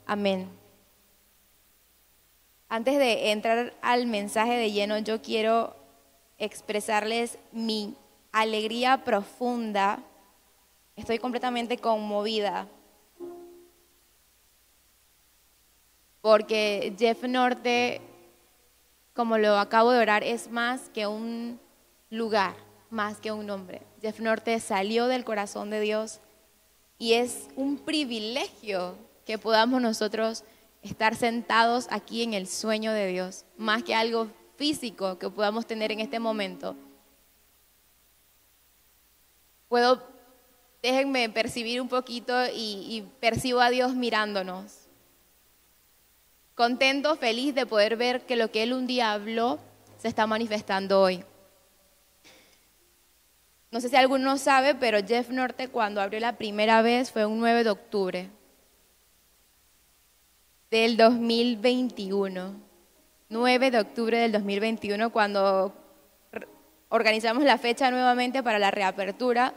Amén. Antes de entrar al mensaje de lleno, yo quiero expresarles mi alegría profunda. Estoy completamente conmovida porque Jeff Norte, como lo acabo de orar, es más que un lugar, más que un nombre. Jeff Norte salió del corazón de Dios y es un privilegio que podamos nosotros estar sentados aquí en el sueño de Dios, más que algo físico que podamos tener en este momento. Déjenme percibir un poquito y percibo a Dios mirándonos. Contento, feliz de poder ver que lo que Él un día habló se está manifestando hoy. No sé si alguno sabe, pero Jeff Norte cuando abrió la primera vez fue un 9 de octubre del 2021. 9 de octubre del 2021, cuando organizamos la fecha nuevamente para la reapertura,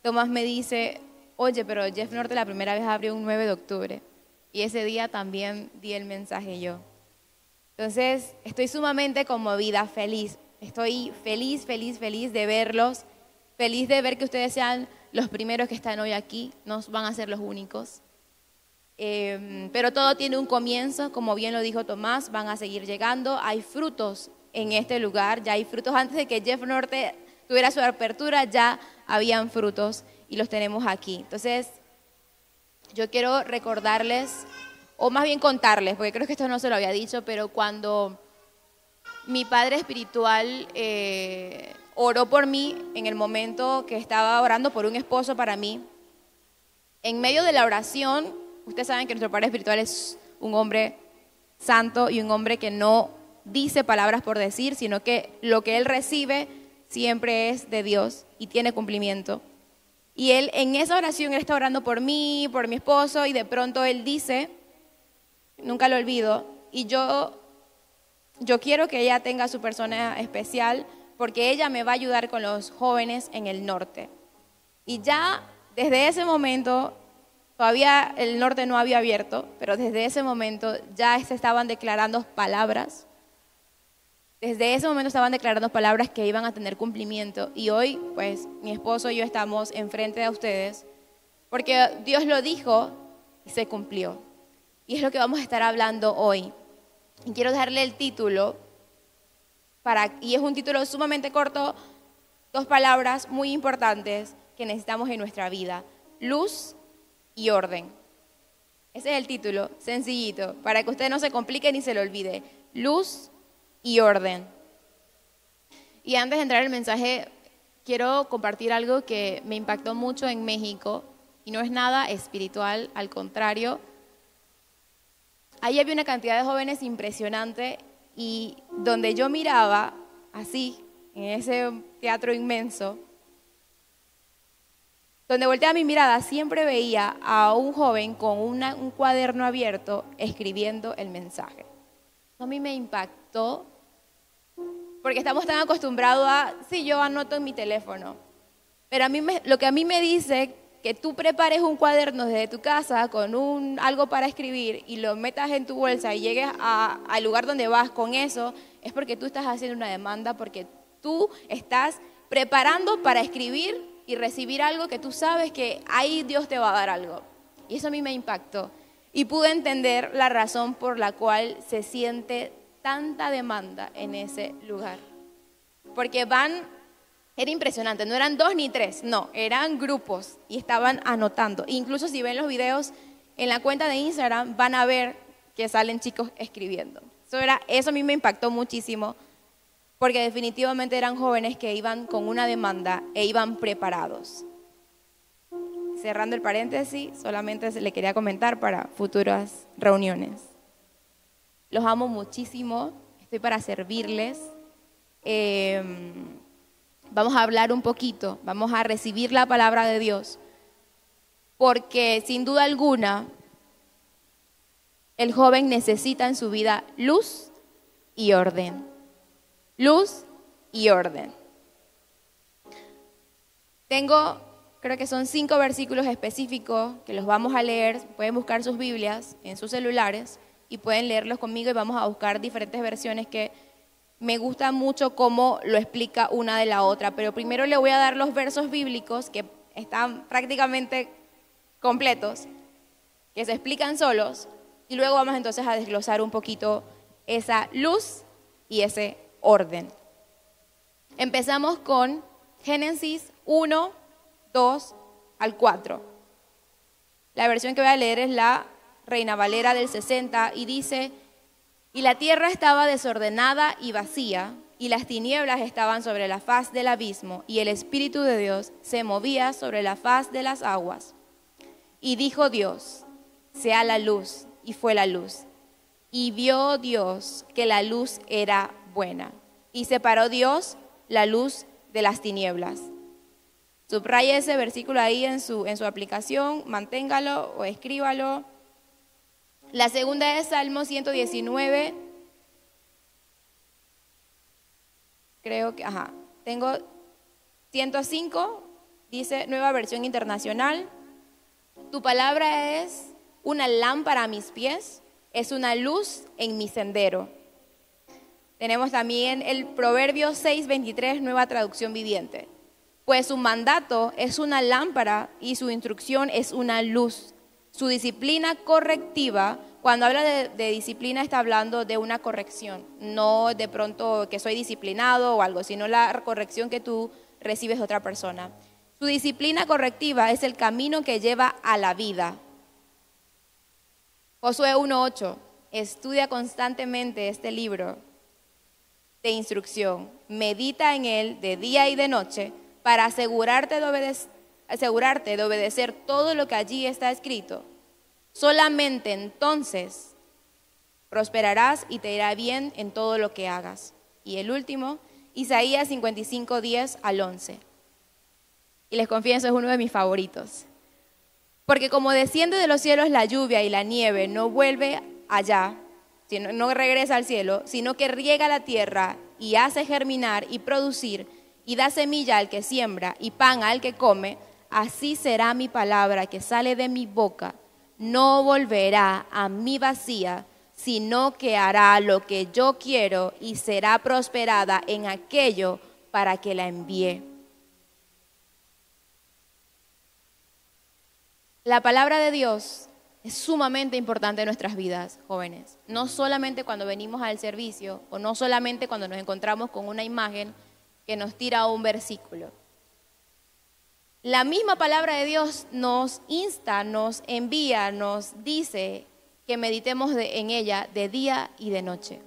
Tomás me dice, oye, pero Jeff Norte la primera vez abrió un 9 de octubre. Y ese día también di el mensaje yo. Entonces, estoy sumamente conmovida, feliz. Estoy feliz de verlos. Feliz de ver que ustedes sean los primeros que están hoy aquí. No van a ser los únicos. Pero todo tiene un comienzo, como bien lo dijo Tomás, van a seguir llegando. Hay frutos en este lugar, ya hay frutos. Antes de que Jeff Norte tuviera su apertura, ya habían frutos y los tenemos aquí. Entonces, yo quiero recordarles, o más bien contarles, porque creo que esto no se lo había dicho, pero cuando mi padre espiritual oró por mí en el momento que estaba orando por un esposo para mí, en medio de la oración, ustedes saben que nuestro padre espiritual es un hombre santo y un hombre que no dice palabras por decir, sino que lo que él recibe siempre es de Dios y tiene cumplimiento. Y él en esa oración, él está orando por mí, por mi esposo, y de pronto él dice, nunca lo olvido, y yo quiero que ella tenga su persona especial porque ella me va a ayudar con los jóvenes en el norte. Y ya desde ese momento, todavía el norte no había abierto, pero desde ese momento ya se estaban declarando palabras. Desde ese momento estaban declarando palabras que iban a tener cumplimiento. Y hoy, pues, mi esposo y yo estamos enfrente de ustedes porque Dios lo dijo y se cumplió. Y es lo que vamos a estar hablando hoy. Y quiero darle el título, y es un título sumamente corto, 2 palabras muy importantes que necesitamos en nuestra vida: luz y orden. Ese es el título, sencillito, para que usted no se complique ni se lo olvide. Luz y orden. Y antes de entrar en el mensaje, quiero compartir algo que me impactó mucho en México, y no es nada espiritual, al contrario. Ahí había una cantidad de jóvenes impresionante, y donde yo miraba, así, en ese teatro inmenso, donde volteaba mi mirada, siempre veía a un joven con un cuaderno abierto escribiendo el mensaje. A mí me impactó, porque estamos tan acostumbrados a, sí, yo anoto en mi teléfono, pero lo que a mí me dice que tú prepares un cuaderno desde tu casa con algo para escribir y lo metas en tu bolsa y llegues al lugar donde vas con eso, es porque tú estás haciendo una demanda, porque tú estás preparando para escribir y recibir algo que tú sabes que ahí Dios te va a dar algo. Y eso a mí me impactó. Y pude entender la razón por la cual se siente tanta demanda en ese lugar. Porque era impresionante, no eran 2 ni 3, no, eran grupos y estaban anotando. Incluso si ven los videos en la cuenta de Instagram, van a ver que salen chicos escribiendo. Eso a mí me impactó muchísimo, porque definitivamente eran jóvenes que iban con una demanda e iban preparados. Cerrando el paréntesis, solamente le quería comentar para futuras reuniones. Los amo muchísimo, estoy para servirles. Vamos a hablar un poquito, vamos a recibir la palabra de Dios, porque sin duda alguna, el joven necesita en su vida luz y orden. Luz y orden. Tengo creo que son 5 versículos específicos que los vamos a leer. Pueden buscar sus Biblias en sus celulares y pueden leerlos conmigo y vamos a buscar diferentes versiones que me gusta mucho cómo lo explica una de la otra. Pero primero le voy a dar los versos bíblicos que están prácticamente completos, que se explican solos, y luego vamos entonces a desglosar un poquito esa luz y ese orden. Empezamos con Génesis 1, 2 al 4. La versión que voy a leer es la Reina Valera del 60 y dice: y la tierra estaba desordenada y vacía, y las tinieblas estaban sobre la faz del abismo, y el Espíritu de Dios se movía sobre la faz de las aguas. Y dijo Dios: sea la luz, y fue la luz. Y vio Dios que la luz era buena, y separó Dios la luz de las tinieblas. Subraya ese versículo ahí en su aplicación, manténgalo o escríbalo. La segunda es Salmo 119. Creo que, tengo 105, dice Nueva Versión Internacional. Tu palabra es una lámpara a mis pies, es una luz en mi sendero. Tenemos también el Proverbio 6:23, Nueva Traducción Viviente. Pues su mandato es una lámpara y su instrucción es una luz. Su disciplina correctiva, cuando habla de disciplina está hablando de una corrección, no de pronto que soy disciplinado o algo, sino la corrección que tú recibes de otra persona. Su disciplina correctiva es el camino que lleva a la vida. Josué 1:8, estudia constantemente este libro de instrucción, medita en él de día y de noche para asegurarte de obedecer todo lo que allí está escrito. Solamente entonces prosperarás y te irá bien en todo lo que hagas. Y el último, Isaías 55:10 al 11. Y les confieso, es uno de mis favoritos. Porque como desciende de los cielos la lluvia y la nieve, no vuelve allá, no regresa al cielo, sino que riega la tierra y hace germinar y producir, y da semilla al que siembra y pan al que come, así será mi palabra que sale de mi boca. No volverá a mí vacía, sino que hará lo que yo quiero y será prosperada en aquello para que la envíe. La palabra de Dios es sumamente importante en nuestras vidas, jóvenes. No solamente cuando venimos al servicio o no solamente cuando nos encontramos con una imagen que nos tira un versículo. La misma palabra de Dios nos insta, nos envía, nos dice que meditemos en ella de día y de noche.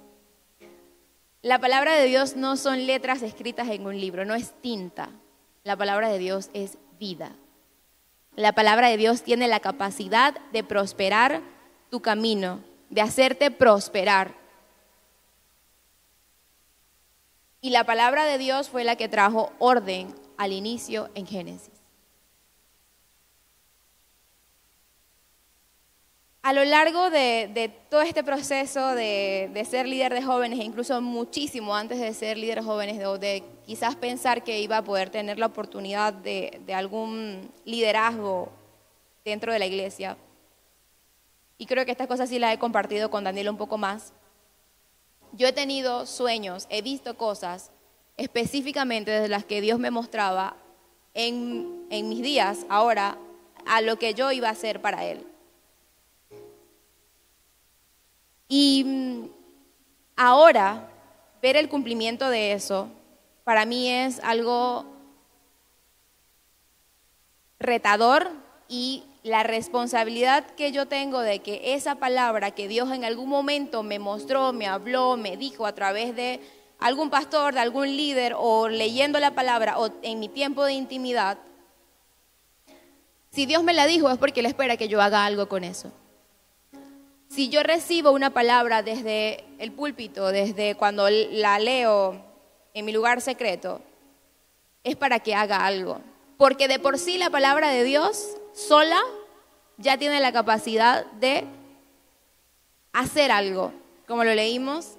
La palabra de Dios no son letras escritas en un libro, no es tinta. La palabra de Dios es vida. La palabra de Dios tiene la capacidad de prosperar tu camino, de hacerte prosperar. Y la palabra de Dios fue la que trajo orden al inicio en Génesis. A lo largo de todo este proceso de ser líder de jóvenes, e incluso muchísimo antes de ser líder de jóvenes, o de quizás pensar que iba a poder tener la oportunidad de algún liderazgo dentro de la iglesia, y creo que estas cosas sí las he compartido con Daniela un poco más, yo he tenido sueños, he visto cosas específicamente desde las que Dios me mostraba en mis días ahora a lo que yo iba a hacer para Él. Y ahora, ver el cumplimiento de eso, para mí es algo retador, y la responsabilidad que yo tengo de que esa palabra que Dios en algún momento me mostró, me habló, me dijo a través de algún pastor, de algún líder, o leyendo la palabra, o en mi tiempo de intimidad, si Dios me la dijo es porque Él espera que yo haga algo con eso. Si yo recibo una palabra desde el púlpito, desde cuando la leo en mi lugar secreto, es para que haga algo. Porque de por sí la palabra de Dios sola ya tiene la capacidad de hacer algo. Como lo leímos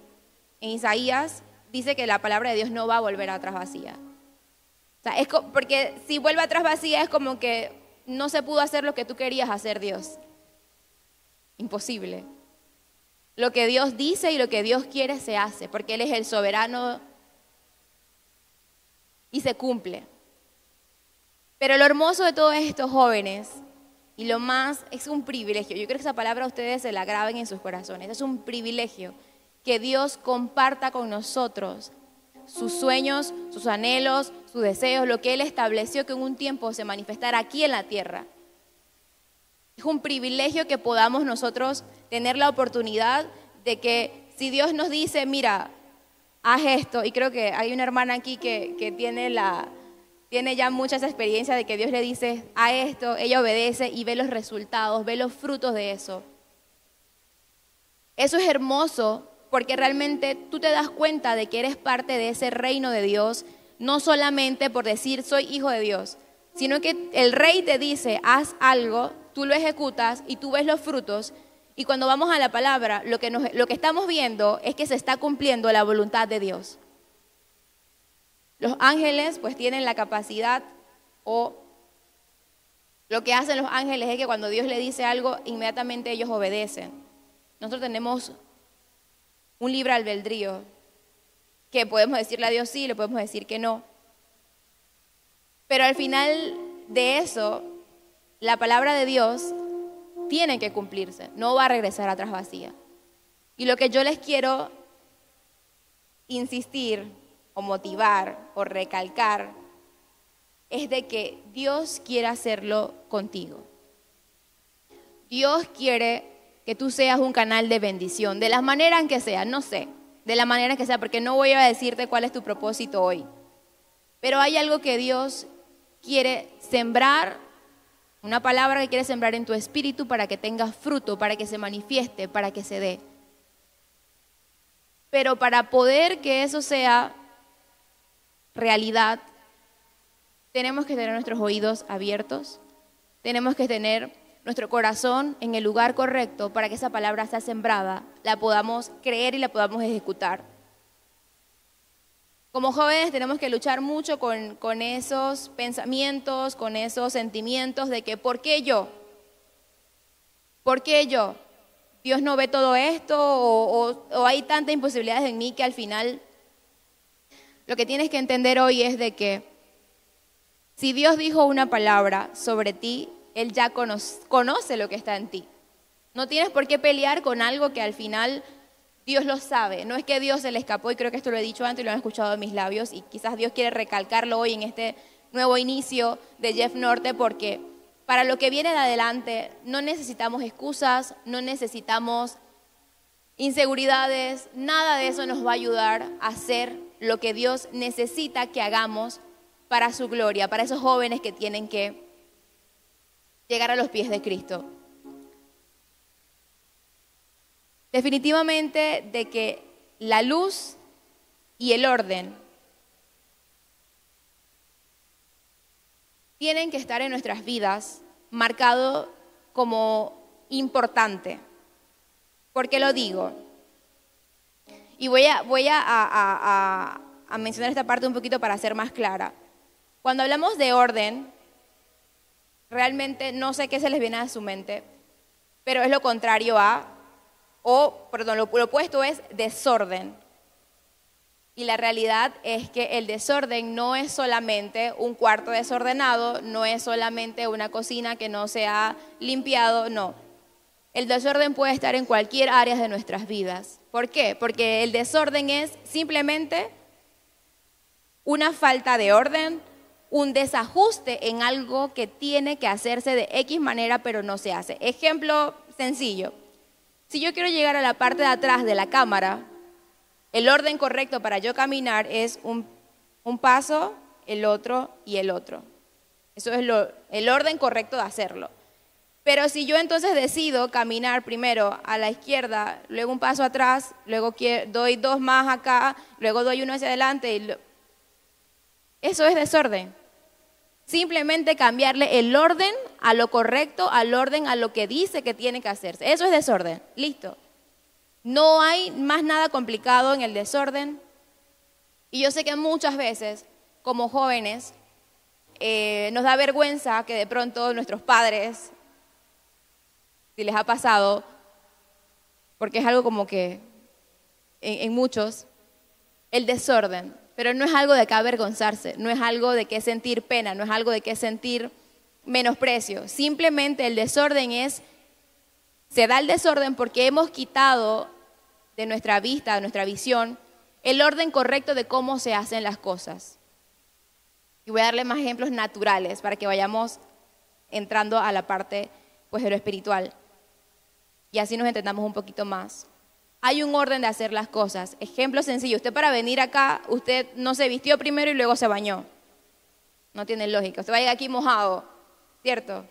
en Isaías, dice que la palabra de Dios no va a volver atrás vacía. O sea, porque si vuelve atrás vacía es como que no se pudo hacer lo que tú querías hacer, Dios. Imposible. Lo que Dios dice y lo que Dios quiere se hace, porque Él es el soberano y se cumple. Pero lo hermoso de todos estos jóvenes, y lo más, es un privilegio. Yo creo que esa palabra a ustedes se la graben en sus corazones. Es un privilegio que Dios comparta con nosotros sus sueños, sus anhelos, sus deseos, lo que Él estableció que en un tiempo se manifestara aquí en la tierra. Es un privilegio que podamos nosotros tener la oportunidad de que si Dios nos dice, mira, haz esto, y creo que hay una hermana aquí que tiene ya muchas experiencias de que Dios le dice, haz esto, ella obedece y ve los resultados, ve los frutos de eso. Eso es hermoso porque realmente tú te das cuenta de que eres parte de ese reino de Dios, no solamente por decir soy hijo de Dios, sino que el rey te dice, haz algo, tú lo ejecutas y tú ves los frutos. Y cuando vamos a la palabra, lo que estamos viendo es que se está cumpliendo la voluntad de Dios. Los ángeles pues tienen la capacidad, o lo que hacen los ángeles es que cuando Dios le dice algo, inmediatamente ellos obedecen. Nosotros tenemos un libre albedrío, que podemos decirle a Dios sí, le podemos decir que no. Pero al final de eso, la palabra de Dios tiene que cumplirse, no va a regresar atrás vacía. Y lo que yo les quiero insistir o motivar o recalcar es de que Dios quiere hacerlo contigo. Dios quiere que tú seas un canal de bendición, de la manera en que sea, no sé, de la manera en que sea, porque no voy a decirte cuál es tu propósito hoy. Pero hay algo que Dios quiere sembrar, una palabra que quiere sembrar en tu espíritu para que tengas fruto, para que se manifieste, para que se dé. Pero para poder que eso sea realidad, tenemos que tener nuestros oídos abiertos, tenemos que tener nuestro corazón en el lugar correcto para que esa palabra sea sembrada, la podamos creer y la podamos ejecutar. Como jóvenes tenemos que luchar mucho con esos pensamientos, con esos sentimientos de que ¿por qué yo? ¿Por qué yo? ¿Dios no ve todo esto? ¿O hay tantas imposibilidades en mí que al final lo que tienes que entender hoy es de que si Dios dijo una palabra sobre ti, Él ya conoce lo que está en ti. No tienes por qué pelear con algo que al final Dios lo sabe. No es que Dios se le escapó, y creo que esto lo he dicho antes y lo han escuchado de mis labios, y quizás Dios quiere recalcarlo hoy en este nuevo inicio de Jeff Norte, porque para lo que viene de adelante no necesitamos excusas, no necesitamos inseguridades, nada de eso nos va a ayudar a hacer lo que Dios necesita que hagamos para su gloria, para esos jóvenes que tienen que llegar a los pies de Cristo. Definitivamente de que la luz y el orden tienen que estar en nuestras vidas marcado como importante. ¿Por qué lo digo? Y voy a mencionar esta parte un poquito para ser más clara. Cuando hablamos de orden, realmente no sé qué se les viene a su mente, pero es lo contrario a, lo opuesto es desorden. Y la realidad es que el desorden no es solamente un cuarto desordenado, no es solamente una cocina que no se ha limpiado, no. El desorden puede estar en cualquier área de nuestras vidas. ¿Por qué? Porque el desorden es simplemente una falta de orden, un desajuste en algo que tiene que hacerse de X manera, pero no se hace. Ejemplo sencillo. Si yo quiero llegar a la parte de atrás de la cámara, el orden correcto para yo caminar es un paso, el otro y el otro. Eso es el orden correcto de hacerlo. Pero si yo entonces decido caminar primero a la izquierda, luego un paso atrás, luego doy dos más acá, luego doy uno hacia adelante, eso es desorden. Simplemente cambiarle el orden a lo correcto, al orden a lo que dice que tiene que hacerse. Eso es desorden. Listo. No hay más nada complicado en el desorden. Y yo sé que muchas veces, como jóvenes, nos da vergüenza que de pronto nuestros padres, si les ha pasado, porque es algo como que en muchos, el desorden, pero no es algo de qué avergonzarse, no es algo de qué sentir pena, no es algo de qué sentir menosprecio. Simplemente el desorden se da el desorden porque hemos quitado de nuestra vista, de nuestra visión, el orden correcto de cómo se hacen las cosas. Y voy a darle más ejemplos naturales para que vayamos entrando a la parte pues, de lo espiritual. Y así nos entendamos un poquito más. Hay un orden de hacer las cosas. Ejemplo sencillo. Usted para venir acá, usted no se vistió primero y luego se bañó. No tiene lógica. Usted va a llegar aquí mojado, ¿cierto?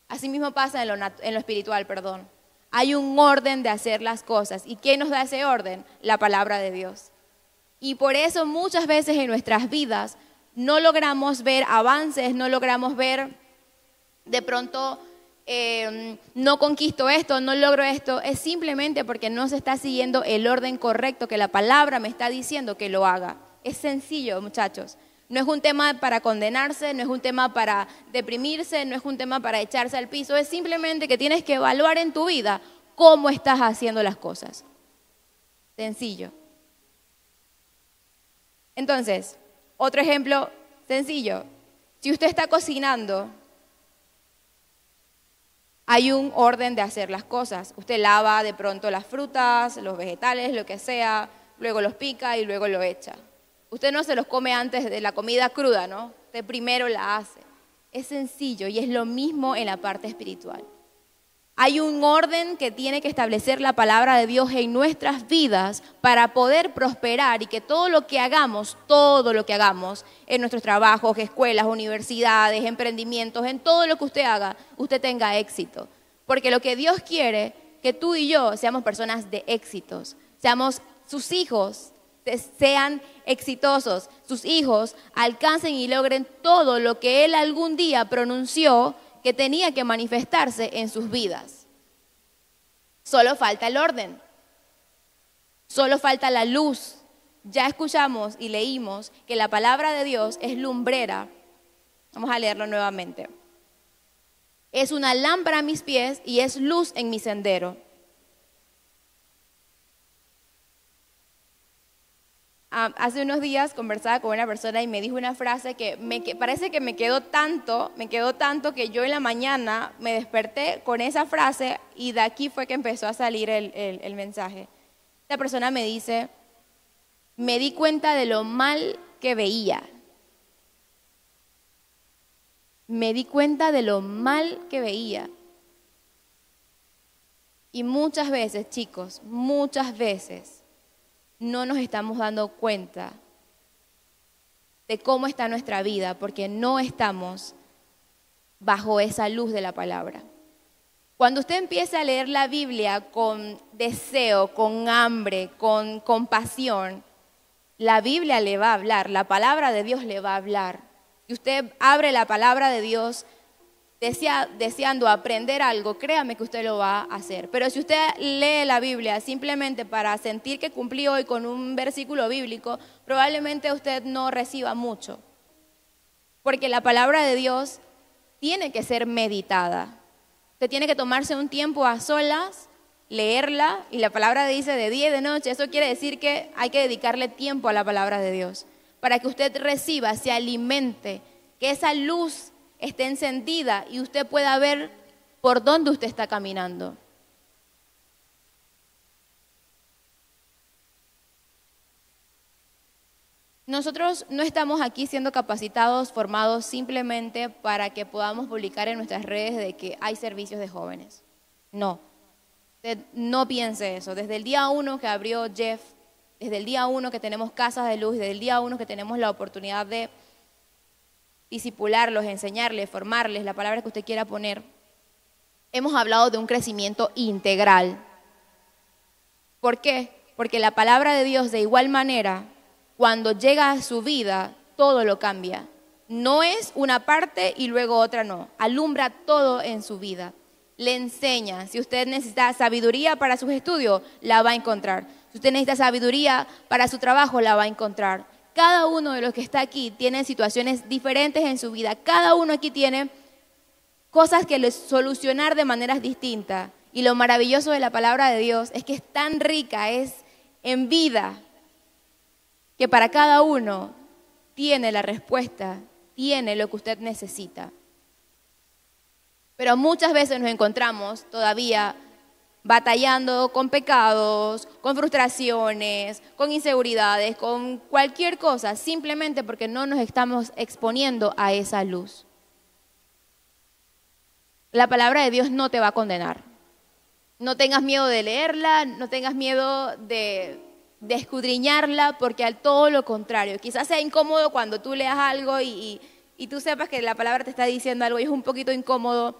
Así mismo pasa en lo espiritual, perdón. Hay un orden de hacer las cosas. ¿Y quién nos da ese orden? La palabra de Dios. Y por eso muchas veces en nuestras vidas no logramos ver avances, no logramos ver de pronto no conquisto esto, no logro esto. Es simplemente porque no se está siguiendo el orden correcto que la palabra me está diciendo que lo haga. Es sencillo, muchachos. No es un tema para condenarse, no es un tema para deprimirse, no es un tema para echarse al piso. Es simplemente que tienes que evaluar en tu vida cómo estás haciendo las cosas. Sencillo. Entonces, otro ejemplo sencillo. Si usted está cocinando, hay un orden de hacer las cosas. Usted lava de pronto las frutas, los vegetales, lo que sea, luego los pica y luego lo echa. Usted no se los come antes de la comida cruda, ¿no? Usted primero la hace. Es sencillo y es lo mismo en la parte espiritual. Hay un orden que tiene que establecer la palabra de Dios en nuestras vidas para poder prosperar y que todo lo que hagamos en nuestros trabajos, escuelas, universidades, emprendimientos, en todo lo que usted haga, usted tenga éxito. Porque lo que Dios quiere, que tú y yo seamos personas de éxitos, seamos sus hijos, sean exitosos, sus hijos alcancen y logren todo lo que Él algún día pronunció que tenía que manifestarse en sus vidas. Solo falta el orden, solo falta la luz. Ya escuchamos y leímos que la palabra de Dios es lumbrera. Vamos a leerlo nuevamente. Es una lámpara a mis pies y es luz en mi sendero. Hace unos días conversaba con una persona y me dijo una frase que parece que me quedó tanto que yo en la mañana me desperté con esa frase y de aquí fue que empezó a salir el mensaje. Esta persona me dice, me di cuenta de lo mal que veía. Me di cuenta de lo mal que veía. Y muchas veces, chicos, muchas veces, no nos estamos dando cuenta de cómo está nuestra vida porque no estamos bajo esa luz de la palabra. Cuando usted empieza a leer la Biblia con deseo, con hambre, con compasión, la Biblia le va a hablar, la palabra de Dios le va a hablar. Si usted abre la palabra de Dios deseando aprender algo, créame que usted lo va a hacer. Pero si usted lee la Biblia simplemente para sentir que cumplió hoy con un versículo bíblico, probablemente usted no reciba mucho. Porque la palabra de Dios tiene que ser meditada. Usted tiene que tomarse un tiempo a solas, leerla, y la palabra dice de día y de noche. Eso quiere decir que hay que dedicarle tiempo a la palabra de Dios para que usted reciba, se alimente, que esa luz esté encendida y usted pueda ver por dónde usted está caminando. Nosotros no estamos aquí siendo capacitados, formados simplemente para que podamos publicar en nuestras redes de que hay servicios de jóvenes. No, usted no piense eso. Desde el día 1 que abrió Jeff, desde el día 1 que tenemos casas de luz, desde el día 1 que tenemos la oportunidad de discipularlos, enseñarles, formarles, la palabra que usted quiera poner, hemos hablado de un crecimiento integral. ¿Por qué? Porque la palabra de Dios de igual manera, cuando llega a su vida, todo lo cambia. No es una parte y luego otra no. Alumbra todo en su vida. Le enseña. Si usted necesita sabiduría para sus estudios, la va a encontrar. Si usted necesita sabiduría para su trabajo, la va a encontrar. Cada uno de los que está aquí tiene situaciones diferentes en su vida. Cada uno aquí tiene cosas que solucionar de maneras distintas. Y lo maravilloso de la palabra de Dios es que es tan rica, es en vida, que para cada uno tiene la respuesta, tiene lo que usted necesita. Pero muchas veces nos encontramos todavía batallando con pecados, con frustraciones, con inseguridades, con cualquier cosa, simplemente porque no nos estamos exponiendo a esa luz. La palabra de Dios no te va a condenar. No tengas miedo de leerla, no tengas miedo de escudriñarla, porque al todo lo contrario. Quizás sea incómodo cuando tú leas algo y tú sepas que la palabra te está diciendo algo y es un poquito incómodo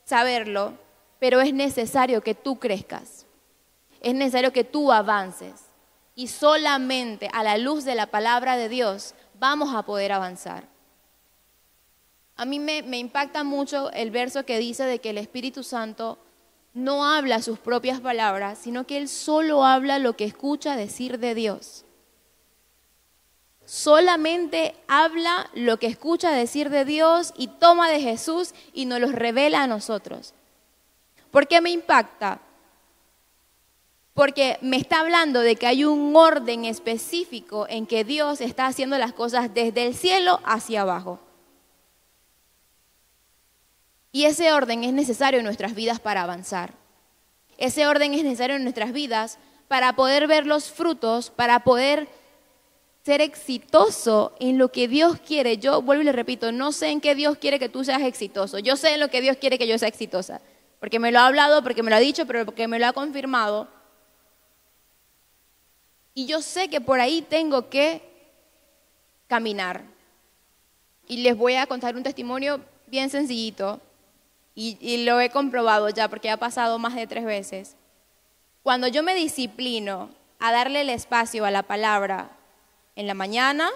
saberlo, pero es necesario que tú crezcas. Es necesario que tú avances. Y solamente a la luz de la palabra de Dios vamos a poder avanzar. A mí me impacta mucho el verso que dice de que el Espíritu Santo no habla sus propias palabras, sino que Él solo habla lo que escucha decir de Dios. Solamente habla lo que escucha decir de Dios y toma de Jesús y nos los revela a nosotros. ¿Por qué me impacta? Porque me está hablando de que hay un orden específico en que Dios está haciendo las cosas desde el cielo hacia abajo. Y ese orden es necesario en nuestras vidas para avanzar. Ese orden es necesario en nuestras vidas para poder ver los frutos, para poder ser exitoso en lo que Dios quiere. Yo vuelvo y le repito, no sé en qué Dios quiere que tú seas exitoso. Yo sé en lo que Dios quiere que yo sea exitosa. Porque me lo ha hablado, porque me lo ha dicho, pero porque me lo ha confirmado. Y yo sé que por ahí tengo que caminar. Y les voy a contar un testimonio bien sencillito. Y lo he comprobado ya porque ha pasado más de 3 veces. Cuando yo me disciplino a darle el espacio a la palabra en la mañana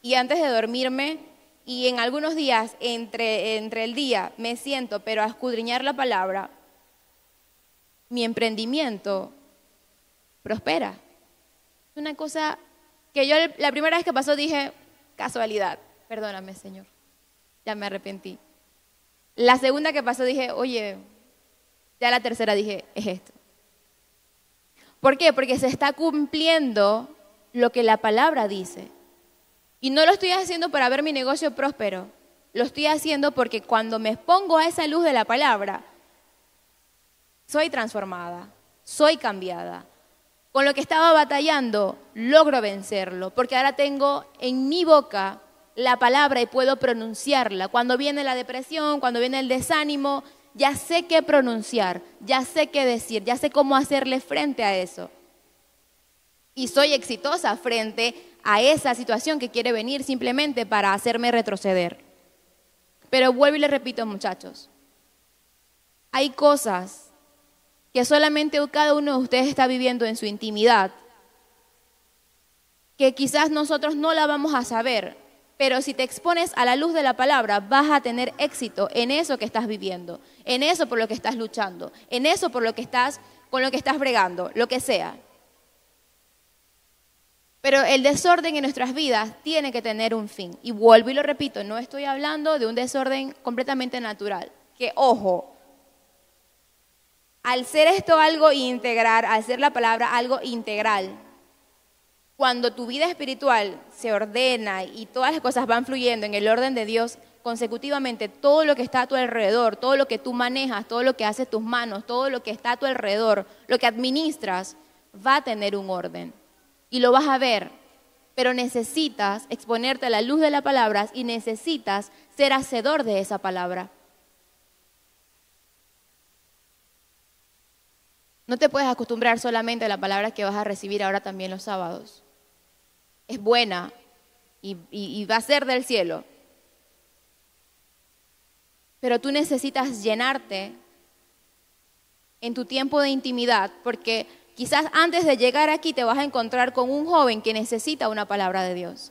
y antes de dormirme, y en algunos días entre el día me siento, pero a escudriñar la palabra, mi emprendimiento prospera. Es una cosa que yo la primera vez que pasó dije, casualidad, perdóname Señor, ya me arrepentí. La segunda que pasó dije, oye, ya la tercera dije, es esto. ¿Por qué? Porque se está cumpliendo lo que la palabra dice. Y no lo estoy haciendo para ver mi negocio próspero. Lo estoy haciendo porque cuando me expongo a esa luz de la palabra, soy transformada, soy cambiada. Con lo que estaba batallando, logro vencerlo, porque ahora tengo en mi boca la palabra y puedo pronunciarla. Cuando viene la depresión, cuando viene el desánimo, ya sé qué pronunciar, ya sé qué decir, ya sé cómo hacerle frente a eso. Y soy exitosa frente a esa situación que quiere venir simplemente para hacerme retroceder. Pero vuelvo y les repito, muchachos, hay cosas que solamente cada uno de ustedes está viviendo en su intimidad, que quizás nosotros no la vamos a saber. Pero si te expones a la luz de la palabra, vas a tener éxito en eso que estás viviendo, en eso por lo que estás luchando, en eso por lo que con lo que estás bregando, lo que sea. Pero el desorden en nuestras vidas tiene que tener un fin. Y vuelvo y lo repito, no estoy hablando de un desorden completamente natural. Que, ojo, al ser esto algo integral, al ser la palabra algo integral, cuando tu vida espiritual se ordena y todas las cosas van fluyendo en el orden de Dios consecutivamente, todo lo que está a tu alrededor, todo lo que tú manejas, todo lo que hace tus manos, todo lo que está a tu alrededor, lo que administras, va a tener un orden. Y lo vas a ver, pero necesitas exponerte a la luz de la palabra y necesitas ser hacedor de esa palabra. No te puedes acostumbrar solamente a la palabra que vas a recibir ahora también los sábados. Es buena y va a ser del cielo. Pero tú necesitas llenarte en tu tiempo de intimidad, porque quizás antes de llegar aquí te vas a encontrar con un joven que necesita una palabra de Dios.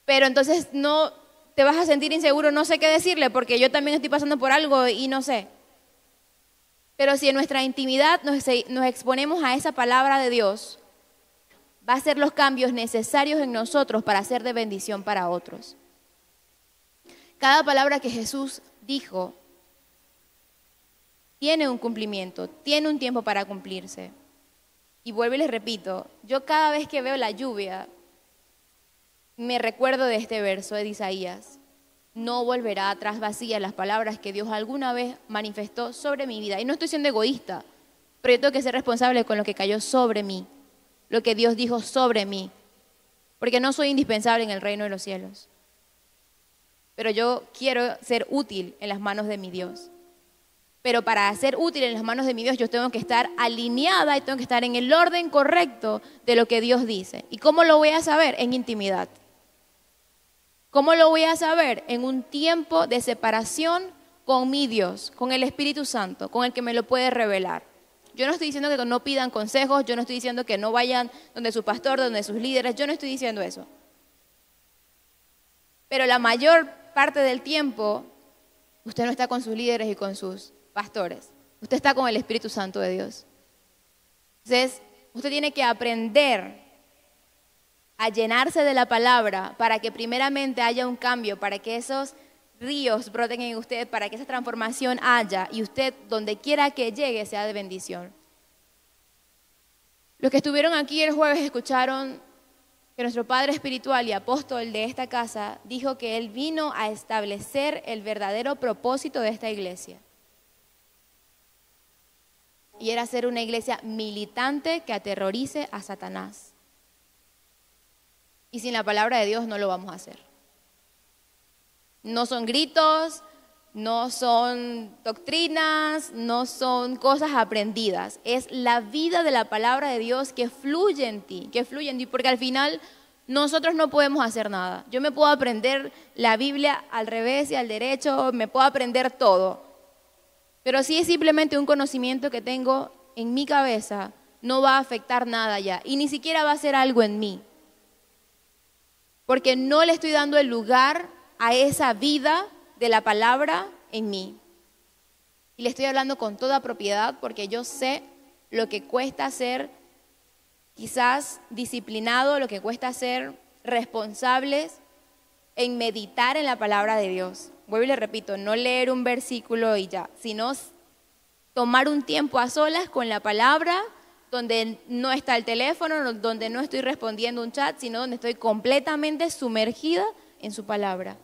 Pero entonces no te vas a sentir inseguro, no sé qué decirle, porque yo también estoy pasando por algo y no sé. Pero si en nuestra intimidad nos exponemos a esa palabra de Dios, va a hacer los cambios necesarios en nosotros para ser de bendición para otros. Cada palabra que Jesús dijo tiene un cumplimiento, tiene un tiempo para cumplirse. Y vuelvo y les repito, yo cada vez que veo la lluvia, me recuerdo de este verso de Isaías. No volverá atrás vacía las palabras que Dios alguna vez manifestó sobre mi vida. Y no estoy siendo egoísta, pero yo tengo que ser responsable con lo que cayó sobre mí, lo que Dios dijo sobre mí, porque no soy indispensable en el reino de los cielos. Pero yo quiero ser útil en las manos de mi Dios. Pero para ser útil en las manos de mi Dios, yo tengo que estar alineada y tengo que estar en el orden correcto de lo que Dios dice. ¿Y cómo lo voy a saber? En intimidad. ¿Cómo lo voy a saber? En un tiempo de separación con mi Dios, con el Espíritu Santo, con el que me lo puede revelar. Yo no estoy diciendo que no pidan consejos, yo no estoy diciendo que no vayan donde su pastor, donde sus líderes, yo no estoy diciendo eso. Pero la mayor parte del tiempo, usted no está con sus líderes y con sus pastores. Usted está con el Espíritu Santo de Dios. Entonces, usted tiene que aprender a llenarse de la palabra para que primeramente haya un cambio, para que esos ríos broten en usted, para que esa transformación haya y usted, donde quiera que llegue, sea de bendición. Los que estuvieron aquí el jueves escucharon que nuestro Padre espiritual y apóstol de esta casa dijo que Él vino a establecer el verdadero propósito de esta iglesia. Y era ser una iglesia militante que aterrorice a Satanás. Y sin la palabra de Dios no lo vamos a hacer. No son gritos, no son doctrinas, no son cosas aprendidas. Es la vida de la palabra de Dios que fluye en ti, porque al final nosotros no podemos hacer nada. Yo me puedo aprender la Biblia al revés y al derecho, me puedo aprender todo. Pero si es simplemente un conocimiento que tengo en mi cabeza, no va a afectar nada ya. Y ni siquiera va a hacer algo en mí. Porque no le estoy dando el lugar a esa vida de la palabra en mí. Y le estoy hablando con toda propiedad porque yo sé lo que cuesta ser quizás disciplinado, lo que cuesta ser responsables en meditar en la palabra de Dios. Vuelvo y le repito, no leer un versículo y ya, sino tomar un tiempo a solas con la palabra, donde no está el teléfono, donde no estoy respondiendo un chat, sino donde estoy completamente sumergida en su palabra.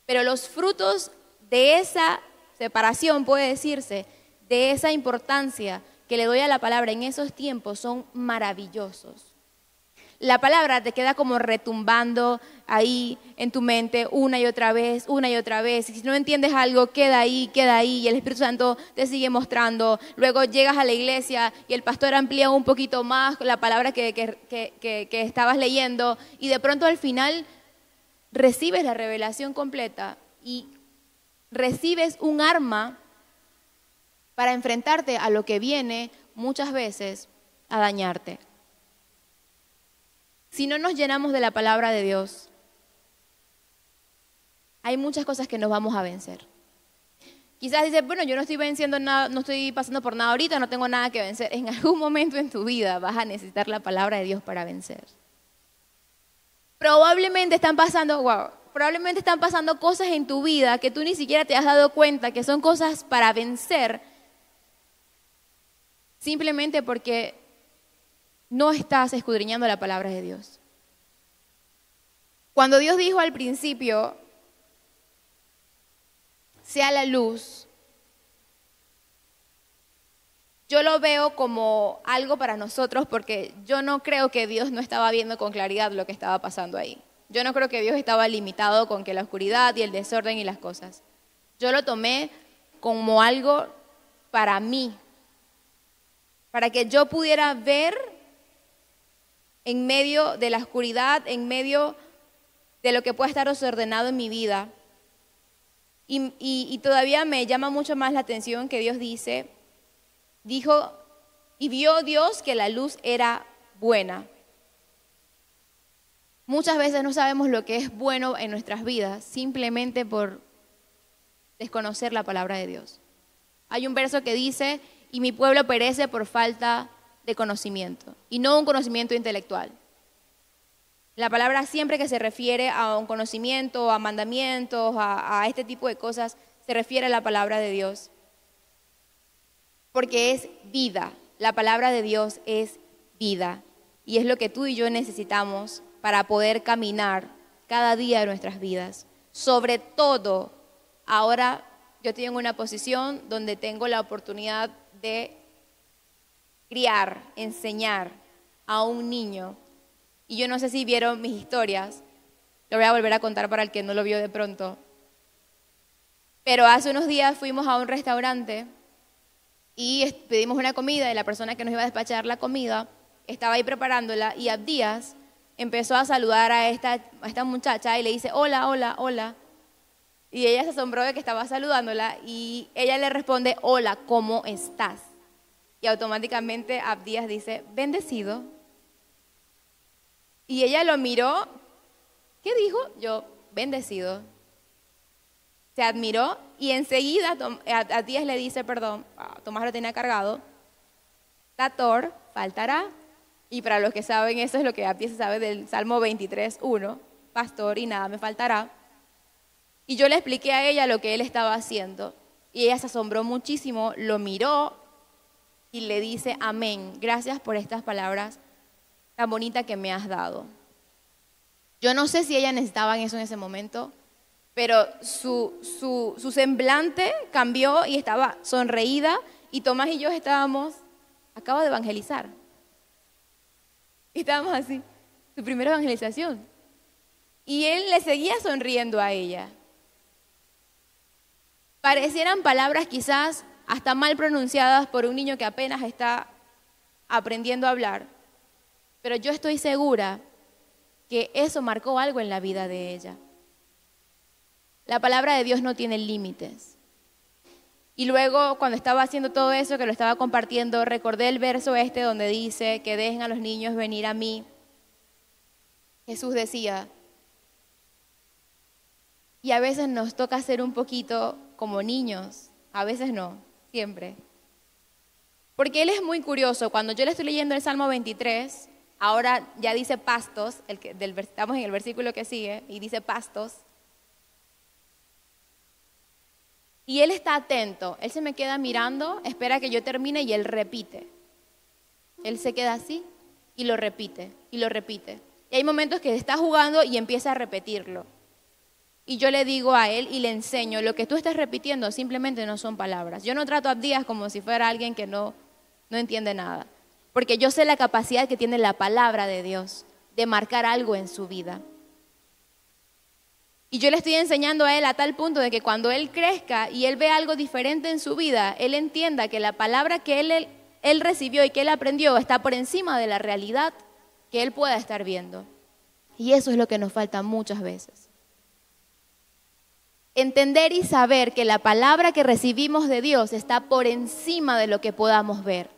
Pero los frutos de esa separación, puede decirse, de esa importancia que le doy a la palabra en esos tiempos son maravillosos. La palabra te queda como retumbando ahí en tu mente una y otra vez, una y otra vez. Y si no entiendes algo, queda ahí, y el Espíritu Santo te sigue mostrando. Luego llegas a la iglesia y el pastor amplía un poquito más la palabra que estabas leyendo y de pronto al final recibes la revelación completa y recibes un arma para enfrentarte a lo que viene muchas veces a dañarte. Si no nos llenamos de la palabra de Dios, hay muchas cosas que nos vamos a vencer. Quizás dices, bueno, yo no estoy venciendo nada, no estoy pasando por nada ahorita, no tengo nada que vencer. En algún momento en tu vida vas a necesitar la palabra de Dios para vencer. Probablemente están pasando cosas en tu vida que tú ni siquiera te has dado cuenta que son cosas para vencer, simplemente porque no estás escudriñando la palabra de Dios. Cuando Dios dijo al principio, sea la luz, yo lo veo como algo para nosotros porque yo no creo que Dios no estaba viendo con claridad lo que estaba pasando ahí. Yo no creo que Dios estaba limitado con que la oscuridad y el desorden y las cosas. Yo lo tomé como algo para mí, para que yo pudiera ver en medio de la oscuridad, en medio de lo que pueda estar desordenado en mi vida. Y todavía me llama mucho más la atención que Dios dijo, y vio Dios que la luz era buena. Muchas veces no sabemos lo que es bueno en nuestras vidas, simplemente por desconocer la palabra de Dios. Hay un verso que dice, y mi pueblo perece por falta de conocimiento y no un conocimiento intelectual. La palabra siempre que se refiere a un conocimiento, a mandamientos, a este tipo de cosas, se refiere a la palabra de Dios. Porque es vida. La palabra de Dios es vida. Y es lo que tú y yo necesitamos para poder caminar cada día de nuestras vidas. Sobre todo, ahora yo estoy en una posición donde tengo la oportunidad de criar, enseñar a un niño. Y yo no sé si vieron mis historias, lo voy a volver a contar para el que no lo vio de pronto. Pero hace unos días fuimos a un restaurante y pedimos una comida y la persona que nos iba a despachar la comida estaba ahí preparándola y Abdías empezó a saludar a esta muchacha y le dice, hola, hola, hola. Y ella se asombró de que estaba saludándola y ella le responde, hola, ¿cómo estás? Y automáticamente Abdías dice, bendecido. Y ella lo miró, ¿qué dijo? Yo, bendecido. Se admiró y enseguida Abdías le dice, perdón, Tomás lo tenía cargado, Tator faltará. Y para los que saben, eso es lo que Abdías sabe del Salmo 23:1, pastor y nada me faltará. Y yo le expliqué a ella lo que él estaba haciendo. Y ella se asombró muchísimo, lo miró y le dice, amén, gracias por estas palabras tan bonitas que me has dado. Yo no sé si ella necesitaba eso en ese momento, pero su semblante cambió y estaba sonreída y Tomás y yo acabo de evangelizar. Y estábamos así, su primera evangelización. Y él le seguía sonriendo a ella. Parecieran palabras quizás hasta mal pronunciadas por un niño que apenas está aprendiendo a hablar, pero yo estoy segura que eso marcó algo en la vida de ella. La palabra de Dios no tiene límites. Y luego, cuando estaba haciendo todo eso, que lo estaba compartiendo, recordé el verso donde dice que dejen a los niños venir a mí. Jesús decía, y a veces nos toca ser un poquito como niños, a veces no, siempre. Porque Él es muy curioso. Cuando yo le estoy leyendo el Salmo 23, ahora ya dice pastos, estamos en el versículo que sigue, y dice pastos. Y Él está atento, Él se me queda mirando, espera que yo termine y Él repite. Él se queda así y lo repite, y lo repite. Y hay momentos que está jugando y empieza a repetirlo. Y yo le digo a Él y le enseño, lo que tú estás repitiendo simplemente no son palabras. Yo no trato a Abdías como si fuera alguien que no entiende nada. Porque yo sé la capacidad que tiene la palabra de Dios de marcar algo en su vida. Y yo le estoy enseñando a él a tal punto de que cuando él crezca y él ve algo diferente en su vida, él entienda que la palabra que él recibió y que él aprendió está por encima de la realidad que él pueda estar viendo. Y eso es lo que nos falta muchas veces. Entender y saber que la palabra que recibimos de Dios está por encima de lo que podamos ver.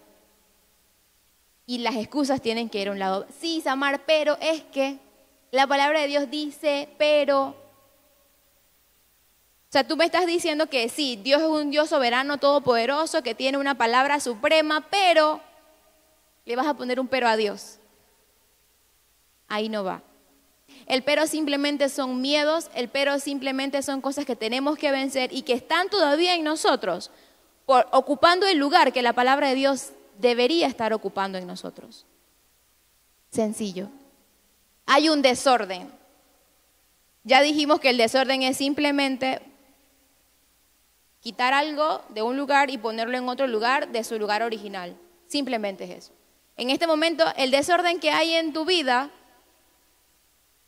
Y las excusas tienen que ir a un lado. Sí, Samar, pero es que la palabra de Dios dice, pero... O sea, tú me estás diciendo que sí, Dios es un Dios soberano, todopoderoso, que tiene una palabra suprema, pero le vas a poner un pero a Dios. Ahí no va. El pero simplemente son miedos, el pero simplemente son cosas que tenemos que vencer y que están todavía en nosotros, ocupando el lugar que la palabra de Dios debería estar ocupando en nosotros. Sencillo. Hay un desorden. Ya dijimos que el desorden es simplemente quitar algo de un lugar y ponerlo en otro lugar de su lugar original. Simplemente es eso. En este momento, el desorden que hay en tu vida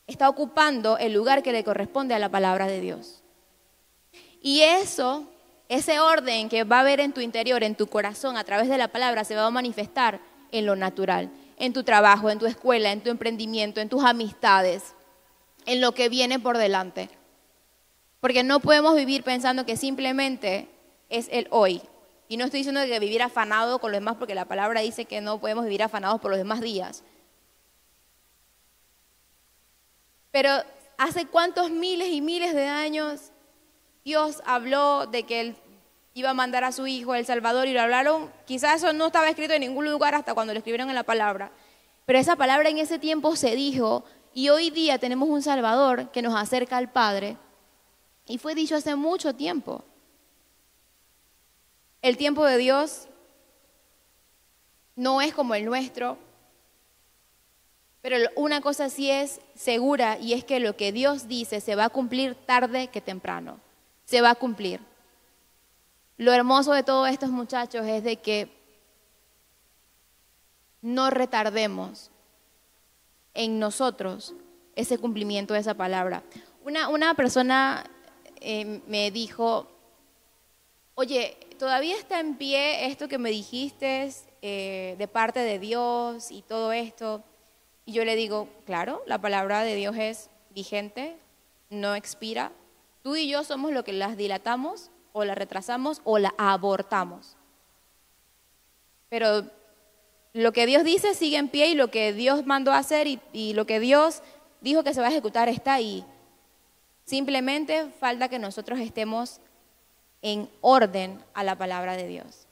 está ocupando el lugar que le corresponde a la palabra de Dios. Y ese orden que va a haber en tu interior, en tu corazón, a través de la palabra, se va a manifestar en lo natural, en tu trabajo, en tu escuela, en tu emprendimiento, en tus amistades, en lo que viene por delante. Porque no podemos vivir pensando que simplemente es el hoy. Y no estoy diciendo que vivir afanado con los demás, porque la palabra dice que no podemos vivir afanados por los demás días. Pero ¿hace cuántos miles y miles de años Dios habló de que iba a mandar a su hijo, el Salvador, y lo hablaron. Quizás eso no estaba escrito en ningún lugar hasta cuando lo escribieron en la palabra. Pero esa palabra en ese tiempo se dijo, y hoy día tenemos un Salvador que nos acerca al Padre, y fue dicho hace mucho tiempo. El tiempo de Dios no es como el nuestro, pero una cosa sí es segura, y es que lo que Dios dice se va a cumplir tarde que temprano. Se va a cumplir. Lo hermoso de todos estos muchachos es de que no retardemos en nosotros ese cumplimiento de esa palabra. Una persona me dijo, oye, ¿todavía está en pie esto que me dijiste de parte de Dios y todo esto? Y yo le digo, claro, la palabra de Dios es vigente, no expira. Tú y yo somos los que las dilatamos, o la retrasamos, o la abortamos. Pero lo que Dios dice sigue en pie, y lo que Dios mandó a hacer y lo que Dios dijo que se va a ejecutar está ahí. Simplemente falta que nosotros estemos en orden a la palabra de Dios.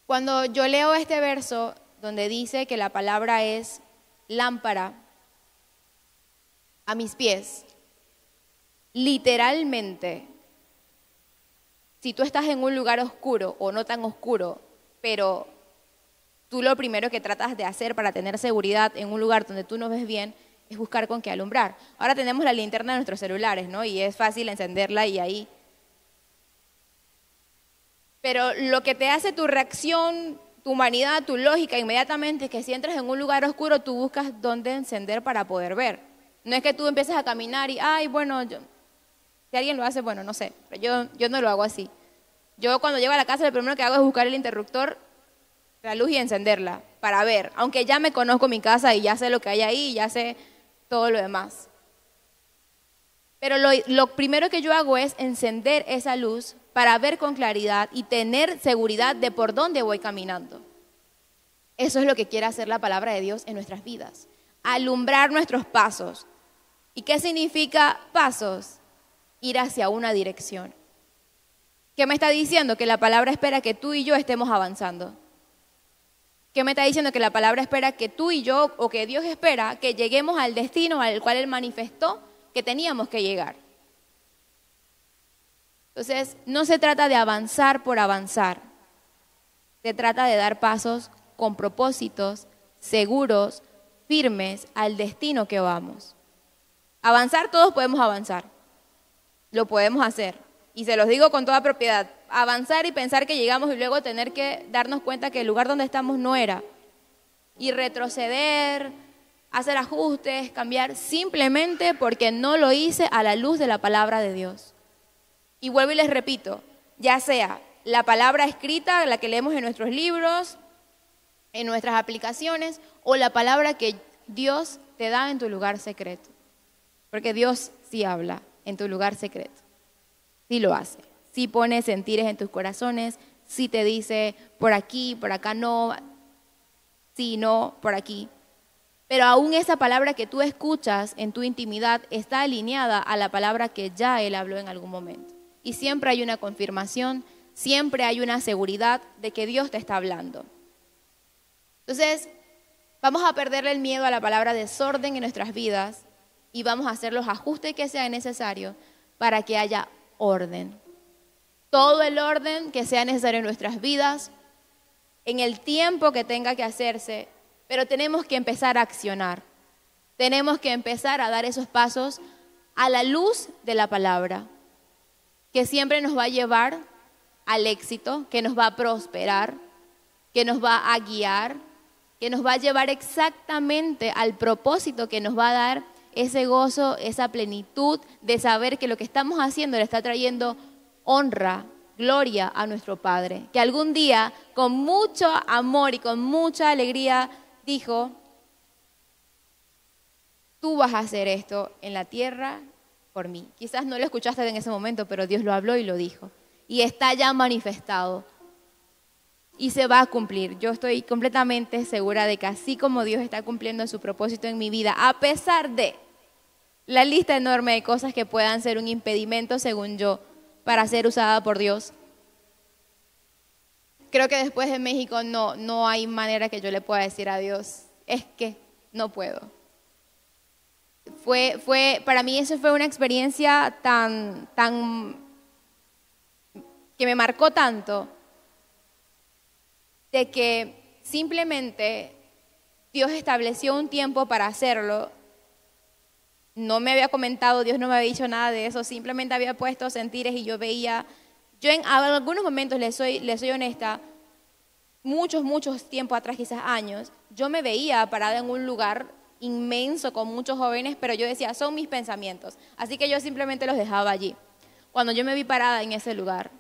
Cuando yo leo este verso donde dice que la palabra es lámpara a mis pies, literalmente, si tú estás en un lugar oscuro o no tan oscuro, pero tú lo primero que tratas de hacer para tener seguridad en un lugar donde tú no ves bien es buscar con qué alumbrar. Ahora tenemos la linterna de nuestros celulares, ¿no? Y es fácil encenderla y ahí. Pero lo que te hace tu reacción, tu humanidad, tu lógica inmediatamente es que si entras en un lugar oscuro, tú buscas dónde encender para poder ver. No es que tú empieces a caminar y, ay, bueno, si alguien lo hace, bueno, no sé, pero yo no lo hago así. Yo cuando llego a la casa, lo primero que hago es buscar el interruptor, la luz, y encenderla para ver, aunque ya me conozco mi casa y ya sé lo que hay ahí, y ya sé todo lo demás. Pero lo primero que yo hago es encender esa luz para ver con claridad y tener seguridad de por dónde voy caminando. Eso es lo que quiere hacer la palabra de Dios en nuestras vidas. Alumbrar nuestros pasos. ¿Y qué significa pasos? Ir hacia una dirección. ¿Qué me está diciendo? Que la palabra espera que tú y yo estemos avanzando. ¿Qué me está diciendo? Que la palabra espera que tú y yo, o que Dios espera que lleguemos al destino al cual Él manifestó que teníamos que llegar. Entonces, no se trata de avanzar por avanzar. Se trata de dar pasos con propósitos, seguros, firmes al destino que vamos. Avanzar, todos podemos avanzar. Lo podemos hacer. Y se los digo con toda propiedad. Avanzar y pensar que llegamos y luego tener que darnos cuenta que el lugar donde estamos no era. Y retroceder, hacer ajustes, cambiar, simplemente porque no lo hice a la luz de la palabra de Dios. Y vuelvo y les repito, ya sea la palabra escrita, la que leemos en nuestros libros, en nuestras aplicaciones, o la palabra que Dios te da en tu lugar secreto. Porque Dios sí habla en tu lugar secreto. Sí lo hace. Sí pone sentires en tus corazones, sí te dice por aquí, por acá no, sí, no, por aquí. Pero aún esa palabra que tú escuchas en tu intimidad está alineada a la palabra que ya Él habló en algún momento. Y siempre hay una confirmación, siempre hay una seguridad de que Dios te está hablando. Entonces, vamos a perderle el miedo a la palabra desorden en nuestras vidas y vamos a hacer los ajustes que sean necesarios para que haya orden. Todo el orden que sea necesario en nuestras vidas, en el tiempo que tenga que hacerse, pero tenemos que empezar a accionar. Tenemos que empezar a dar esos pasos a la luz de la palabra, que siempre nos va a llevar al éxito, que nos va a prosperar, que nos va a guiar, que nos va a llevar exactamente al propósito que nos va a dar ese gozo, esa plenitud de saber que lo que estamos haciendo le está trayendo honra, gloria a nuestro Padre, que algún día con mucho amor y con mucha alegría dijo, tú vas a hacer esto en la tierra por mí. Quizás no lo escuchaste en ese momento, pero Dios lo habló y lo dijo. Y está ya manifestado. Y se va a cumplir. Yo estoy completamente segura de que así como Dios está cumpliendo su propósito en mi vida, a pesar de la lista enorme de cosas que puedan ser un impedimento según yo, para ser usada por Dios. Creo que después de México no hay manera que yo le pueda decir a Dios, es que no puedo. Para mí eso fue una experiencia tan que me marcó tanto, de que simplemente Dios estableció un tiempo para hacerlo. No me había comentado, Dios no me había dicho nada de eso, simplemente había puesto sentires y yo veía, yo en algunos momentos, le soy honesta, muchos tiempos atrás, quizás años, yo me veía parada en un lugar inmenso con muchos jóvenes, pero yo decía, son mis pensamientos, así que yo simplemente los dejaba allí. Cuando yo me vi parada en ese lugar,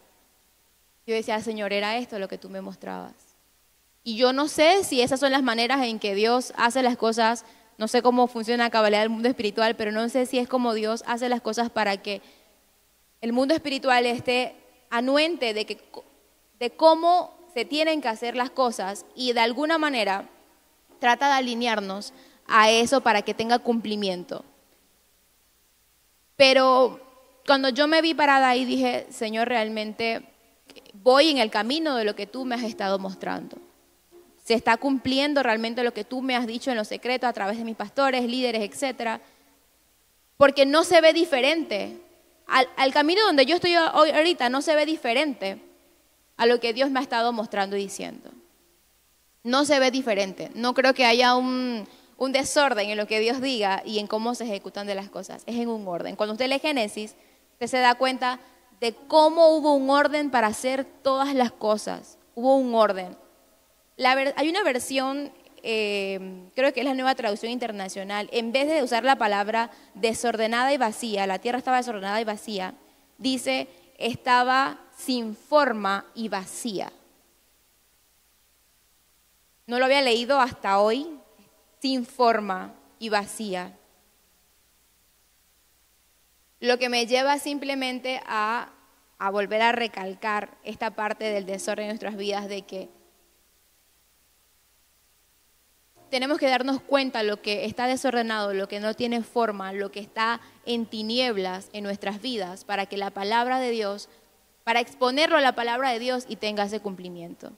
yo decía, Señor, era esto lo que tú me mostrabas. Y yo no sé si esas son las maneras en que Dios hace las cosas. No sé cómo funciona la cabalidad del mundo espiritual, pero no sé si es como Dios hace las cosas para que el mundo espiritual esté anuente de cómo se tienen que hacer las cosas y de alguna manera trata de alinearnos a eso para que tenga cumplimiento. Pero cuando yo me vi parada ahí dije, Señor, realmente voy en el camino de lo que tú me has estado mostrando. Se está cumpliendo realmente lo que tú me has dicho en lo secreto a través de mis pastores, líderes, etcétera, porque no se ve diferente. Al camino donde yo estoy hoy, ahorita no se ve diferente a lo que Dios me ha estado mostrando y diciendo. No se ve diferente. No creo que haya un desorden en lo que Dios diga y en cómo se ejecutan de las cosas. Es en un orden. Cuando usted lee Génesis, usted se da cuenta de cómo hubo un orden para hacer todas las cosas. Hubo un orden. Hay una versión, creo que es la Nueva Traducción Internacional, en vez de usar la palabra desordenada y vacía, la tierra estaba desordenada y vacía, dice, estaba sin forma y vacía. No lo había leído hasta hoy, sin forma y vacía. Lo que me lleva simplemente a volver a recalcar esta parte del desorden en nuestras vidas, de que tenemos que darnos cuenta lo que está desordenado, lo que no tiene forma, lo que está en tinieblas en nuestras vidas, para que la palabra de Dios, para exponerlo a la palabra de Dios y tenga ese cumplimiento.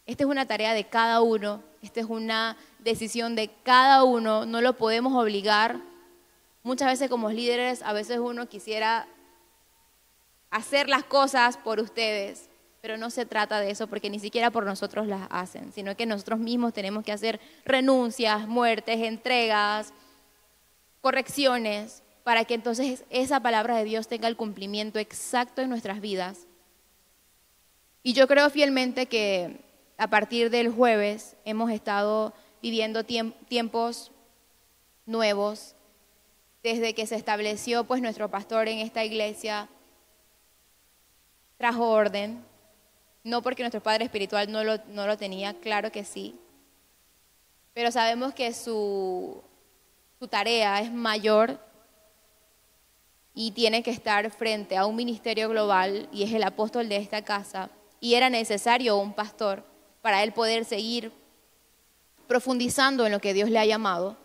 Esta es una tarea de cada uno, esta es una decisión de cada uno, no lo podemos obligar. Muchas veces como líderes, a veces uno quisiera hacer las cosas por ustedes, pero no se trata de eso, porque ni siquiera por nosotros las hacen, sino que nosotros mismos tenemos que hacer renuncias, muertes, entregas, correcciones, para que entonces esa palabra de Dios tenga el cumplimiento exacto en nuestras vidas. Y yo creo fielmente que a partir del jueves hemos estado viviendo tiempos nuevos, desde que se estableció pues nuestro pastor en esta iglesia, trajo orden. No porque nuestro padre espiritual no lo tenía, claro que sí. Pero sabemos que su tarea es mayor y tiene que estar frente a un ministerio global y es el apóstol de esta casa. Y era necesario un pastor para él poder seguir profundizando en lo que Dios le ha llamado.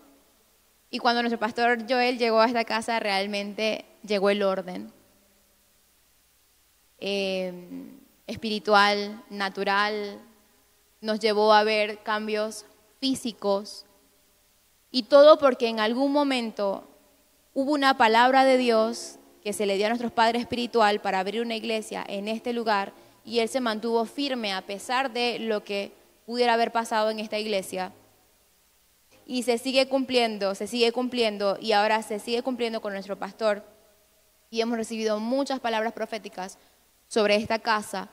Y cuando nuestro pastor Joel llegó a esta casa, realmente llegó el orden. Espiritual, natural, nos llevó a ver cambios físicos y todo porque en algún momento hubo una palabra de Dios que se le dio a nuestros padres espiritual para abrir una iglesia en este lugar y él se mantuvo firme a pesar de lo que pudiera haber pasado en esta iglesia y se sigue cumpliendo y ahora se sigue cumpliendo con nuestro pastor y hemos recibido muchas palabras proféticas sobre esta casa,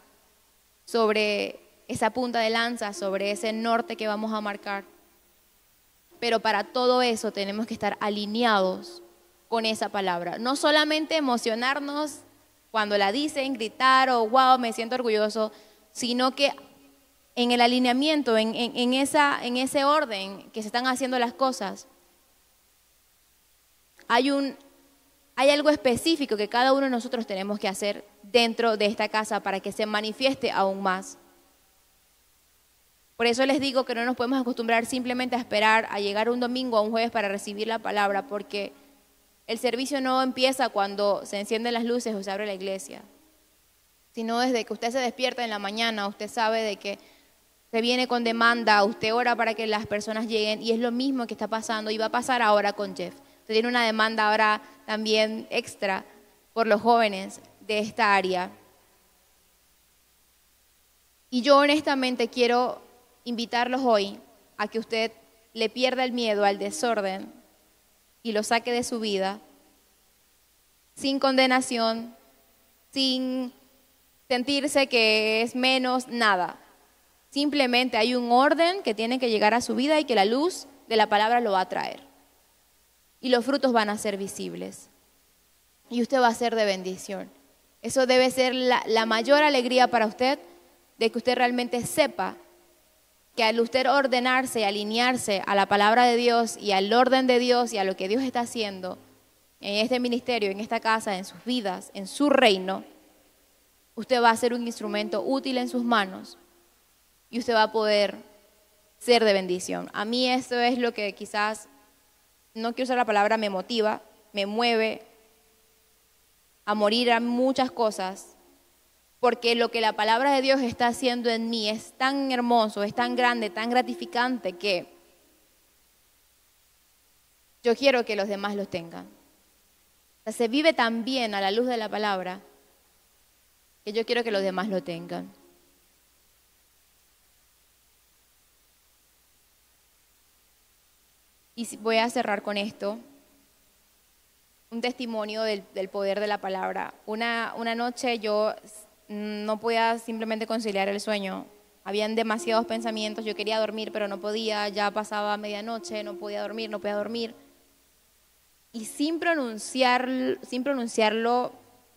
sobre esa punta de lanza, sobre ese norte que vamos a marcar. Pero para todo eso tenemos que estar alineados con esa palabra. No solamente emocionarnos cuando la dicen, gritar o wow, me siento orgulloso, sino que en el alineamiento, en ese orden que se están haciendo las cosas, hay algo específico que cada uno de nosotros tenemos que hacer dentro de esta casa para que se manifieste aún más. Por eso les digo que no nos podemos acostumbrar simplemente a esperar a llegar un domingo o un jueves para recibir la palabra, porque el servicio no empieza cuando se encienden las luces o se abre la iglesia. sino desde que usted se despierta en la mañana, usted sabe de que se viene con demanda, usted ora para que las personas lleguen y es lo mismo que está pasando y va a pasar ahora con Jeff. Usted tiene una demanda ahora también extra por los jóvenes de esta área. Y yo honestamente quiero invitarlos hoy a que usted le pierda el miedo al desorden y lo saque de su vida sin condenación, sin sentirse que es menos, nada. Simplemente hay un orden que tiene que llegar a su vida y que la luz de la palabra lo va a traer. Y los frutos van a ser visibles. Y usted va a ser de bendición. Eso debe ser la mayor alegría para usted, de que usted realmente sepa que al usted ordenarse y alinearse a la palabra de Dios y al orden de Dios y a lo que Dios está haciendo en este ministerio, en esta casa, en sus vidas, en su reino, usted va a ser un instrumento útil en sus manos y usted va a poder ser de bendición. A mí esto es lo que quizás, no quiero usar la palabra me motiva, me mueve a morir a muchas cosas, porque lo que la palabra de Dios está haciendo en mí es tan hermoso, es tan grande, tan gratificante que yo quiero que los demás los tengan. O sea, se vive tan bien a la luz de la palabra que yo quiero que los demás lo tengan. Y voy a cerrar con esto, un testimonio del poder de la palabra. Una noche yo no podía simplemente conciliar el sueño. Habían demasiados pensamientos, yo quería dormir, pero no podía, ya pasaba medianoche, no podía dormir. Y sin pronunciarlo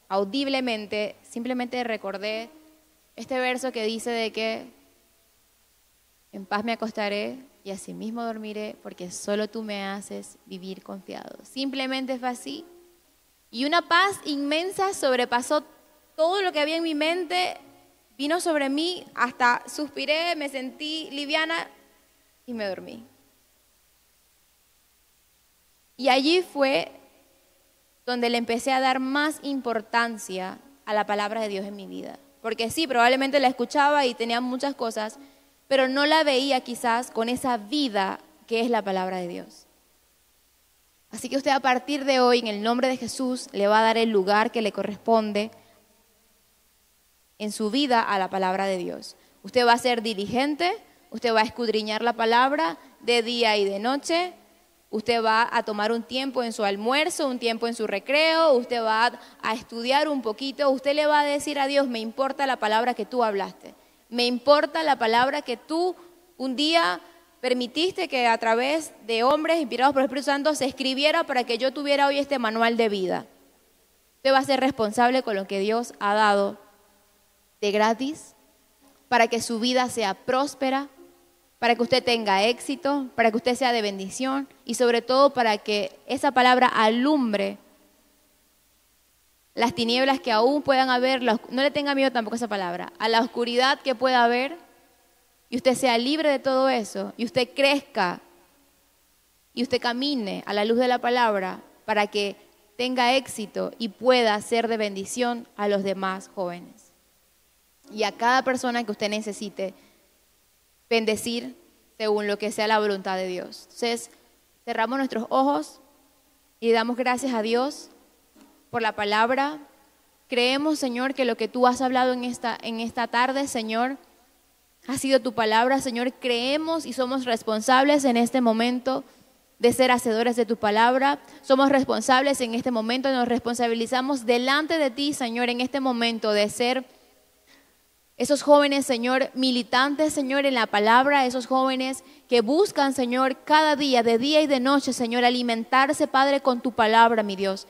audiblemente, simplemente recordé este verso que dice de que en paz me acostaré y asimismo dormiré, porque solo tú me haces vivir confiado. Simplemente fue así. Y una paz inmensa sobrepasó todo lo que había en mi mente, vino sobre mí, hasta suspiré, me sentí liviana y me dormí. Y allí fue donde le empecé a dar más importancia a la palabra de Dios en mi vida. Porque sí, probablemente la escuchaba y tenía muchas cosas, pero no la veía quizás con esa vida que es la palabra de Dios. Así que usted a partir de hoy, en el nombre de Jesús, le va a dar el lugar que le corresponde en su vida a la palabra de Dios. Usted va a ser diligente, usted va a escudriñar la palabra de día y de noche, usted va a tomar un tiempo en su almuerzo, un tiempo en su recreo, usted va a estudiar un poquito, usted le va a decir a Dios, me importa la palabra que tú hablaste, me importa la palabra que tú un día permitiste que a través de hombres inspirados por el Espíritu Santo se escribiera para que yo tuviera hoy este manual de vida. Usted va a ser responsable con lo que Dios ha dado de gratis, para que su vida sea próspera, para que usted tenga éxito, para que usted sea de bendición y sobre todo para que esa palabra alumbre las tinieblas que aún puedan haber. No le tenga miedo tampoco a esa palabra, a la oscuridad que pueda haber, y usted sea libre de todo eso y usted crezca y usted camine a la luz de la palabra para que tenga éxito y pueda ser de bendición a los demás jóvenes. Y a cada persona que usted necesite bendecir según lo que sea la voluntad de Dios. Entonces, cerramos nuestros ojos y damos gracias a Dios por la palabra. Creemos, Señor, que lo que tú has hablado en esta tarde, Señor, ha sido tu palabra. Señor, creemos y somos responsables en este momento de ser hacedores de tu palabra. Somos responsables en este momento, nos responsabilizamos delante de ti, Señor, en este momento de ser esos jóvenes, Señor, militantes, Señor, en la palabra, esos jóvenes que buscan, Señor, cada día, de día y de noche, Señor, alimentarse, Padre, con tu palabra, mi Dios.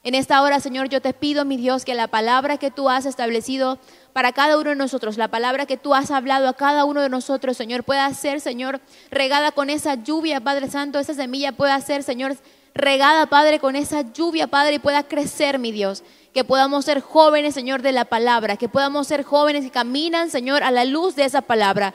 En esta hora, Señor, yo te pido, mi Dios, que la palabra que tú has establecido para cada uno de nosotros, la palabra que tú has hablado a cada uno de nosotros, Señor, pueda ser, Señor, regada con esa lluvia, Padre Santo, esa semilla pueda ser, Señor, regada, Padre, con esa lluvia, Padre, y pueda crecer, mi Dios. Que podamos ser jóvenes, Señor, de la palabra, que podamos ser jóvenes que caminan, Señor, a la luz de esa palabra,